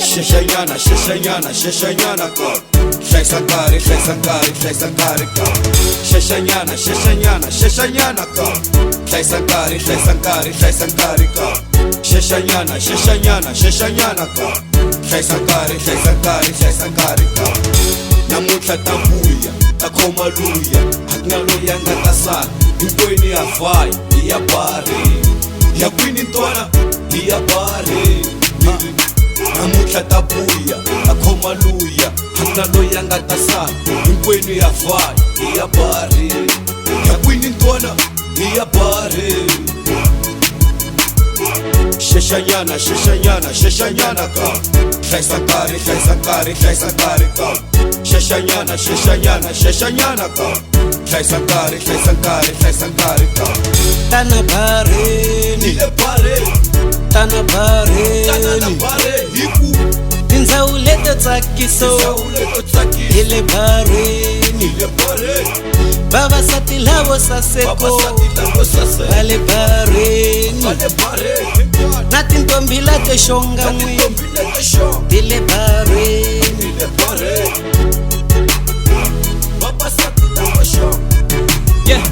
Sheshanyana, Sheshanyana, Sheshanyana ka Shaisankari, Shaisankari, Shaisankari ka Sheshanyana, Sheshanyana, Sheshanyana ka Shaisankari, Shaisankari, Shaisankari ka Sheshanyana, Sheshanyana, Sheshanyana ka Shaisankari, Shaisankari, Shaisankari ka Namuhla tabuya, takhoma luya Hakunaloya ngatasana Hinkwenu ya vai, ya bari Ya kwini ntwana, ya bari Namuhla tabuya, takhoma luya Hakunaloya ngatasana Hinkwenu ya vai, ya bari Ya kwini ntwana, ya bari Sheshanyana, Sheshanyana, Sheshanyana ka Shaisankari, Shaisankari, Shaisankari ka Sheshanyana, Sheshanyana, Sheshanyana ka Shaisankari, Shaisankari, Shaisankari ka Tana bareni, Nile bare, tana bareni, Tana bare, hiku Tindzawu leto tsakiso, Uleto tsaki, Ile bareni, Nile bare Vavasati lavo saseko, Babasati lavo sase Vale bareni, Vale bare, Na tintombi late shonga mwi, Nile tesho Ile bareni, Nile bare Babasati lavo sho Yeah,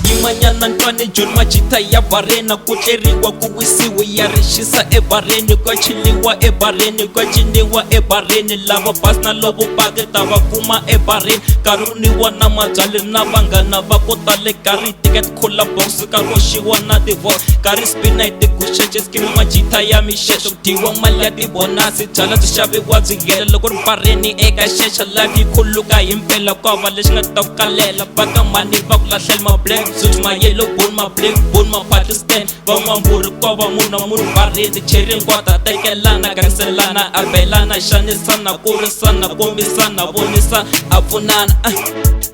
Yimanyana ntwane John Machita ya barena Kutleriwa kuwisiwe ya rishisa bareni Kwa chiliwa bareni, kwa chiniwa bareni Lava basna lobo pake tava kuma bareni Karuniwa na majali na vangana Vakotale kari ticket kula box Karoshiwa na divorce Kari spina ite kusheche skimi Machita ya mishesho Tiwa malya di bonasi Chala tishavi wazigele Lokor bareni eka shesha Lagi kuluka impela Kwa valishna taukalela Baka mani vakula shelma black Such my yellow bone, my black bone, my Pakistan Vama muru kova muna muru barezi Cherin kwata taikelana Kanselana, abelana Shani sana, kuri sana, kombi sana Boni sana, afunana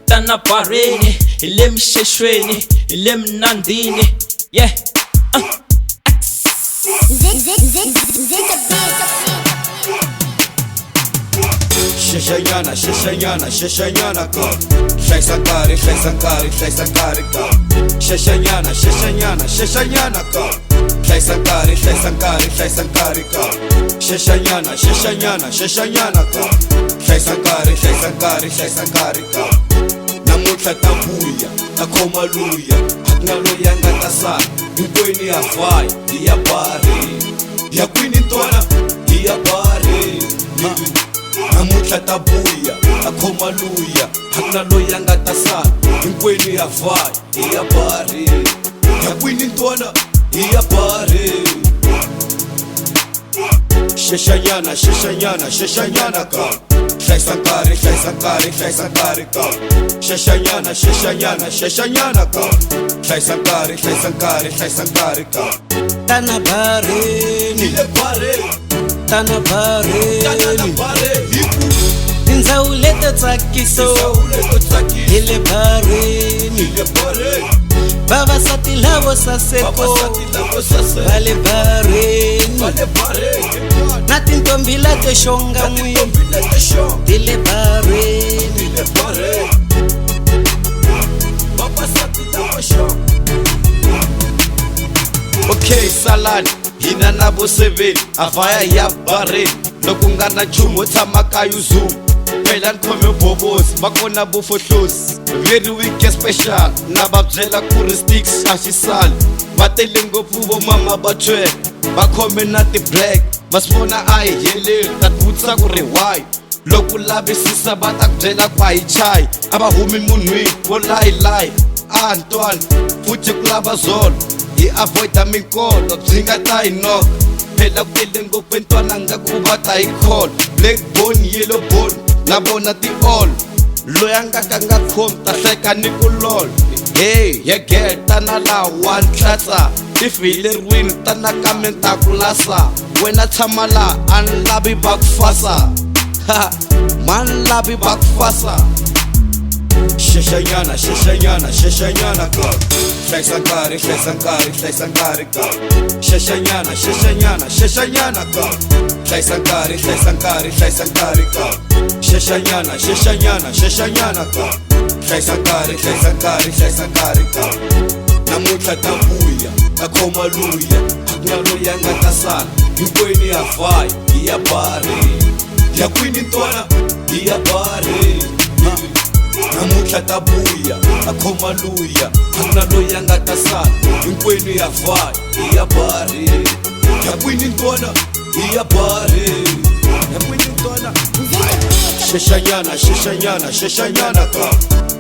Tana bareni, ilem sheshweni Ilem nandini Yeah Sheshanyana, Sheshanyana, Sheshanyana ka Shaisankari, Shaisankari, Shaisankari ka Sheshanyana, Sheshanyana, Sheshanyana ka Shaisankari, Shaisankari, Shaisankari ka Sheshanyana, Sheshanyana, Sheshanyana ka Shaisankari, Shaisankari, Shaisankari ka Namuhla tabuya, takhoma luya Hakunaloya ngatasana Hinkwenu ya vai, ya bari Ya kwini ntwana, ya bari Namuhla tabuya, takhoma luya Hakunaloya ngatasana Hinkwenu ya vai, ya bari Ya kwini ntwana, ya bari Sheshanyana, Sheshanyana, Sheshanyana ka Shaisankari, Shaisankari, Shaisankari ka Sheshanyana, Sheshanyana, Sheshanyana ka Shaisankari, Shaisankari, Shaisankari ka Tana bareni, Nile bare, Tana bareni, Tana bare, hiku Tindzawu leto tsakiso, Uleto tsaki, Ile bareni, Nile bare Vavasati lavo saseko, Babasati lavo sase Vale bareni, Vale bare Na tintombi late shonga mwi, Nile tesho Ile bareni, Nile bare Babasati lavo sho Okay, salani hina navo 7 avaya ya bareni loko nga na nchumu tshama ka yuzu phela ni khome bobosi va kona vufohlosi very week special na va byela ku ri sticks a xi sali va tele ngopfu vo mama va twele va khome na ti-black va swi vona a hi heleli ta vutisa ku ri why loko lavisisa va ta ku byela ku a hi chayi a va humi munhwini vo layilayi a ntwana futhi ku lava zolo hi avoida minkolo byi nga ta hi noka phela ku tele ngopfu entwana nga ku va ta hi call black bone yellow bone na vona ti-all loyi a nga ka nga khomi ta hleka ni ku lol hey yegeta na laha wa nhlatsa ti fihileriwini ta na ka mentakulasa wena tshama laha a ni lavi va ku fasa ma ni lavi va ku fasa Sheshanyana, Sheshanyana, Sheshanyana ka Shaisankari, Shaisankari, Shaisankari ka Sheshanyana, Sheshanyana, Sheshanyana ka Shaisankari, Shaisankari, Shaisankari ka Sheshanyana, Sheshanyana, Sheshanyana ka Shaisankari, Shaisankari, Shaisankari ka Namuhla tabuya, takhoma luya akuna loyi nga ta sala hinkwenu ya faya hi ya bare ya kwini ntwana hi ya bare namuntlha ta vuya a khoma luya akuna loyi nga ta sala hinkwenu ya faya hi ya bare ya kwini ntwana hi ya bare ya kwini ntwana Sheshanyana, Sheshanyana, Sheshanyana ka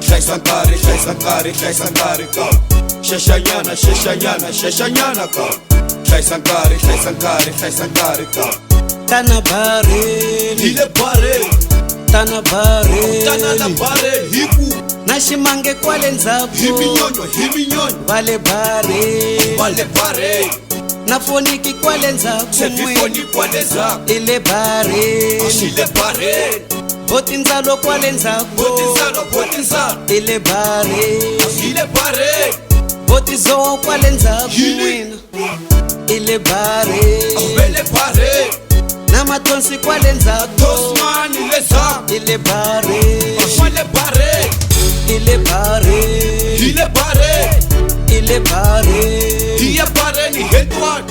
Shaisankari, Shaisankari, Shaisankari ka Sheshanyana, Sheshanyana, Sheshanyana ka Shaisankari, Shaisankari, Shaisankari ka Tana bareni Hile bare Tana bareni Tana la bare hiku Na shimange kwale nzaku Himinyonyo Vale bareni Vale bare Na foniki kwale nzaku Sefifoni kwale nzaku Ile bareni Ile bare Botinzalo kwale nzaku Botinzalo Ile bareni Ile bare Botizo kwale nzaku Ile bareni Ile bare Na matonsi kwale nzaku Tosmani le zaku Ile bareni Ile bare Ile bareni Ile bare Ile bareni Ile bare ni hetwan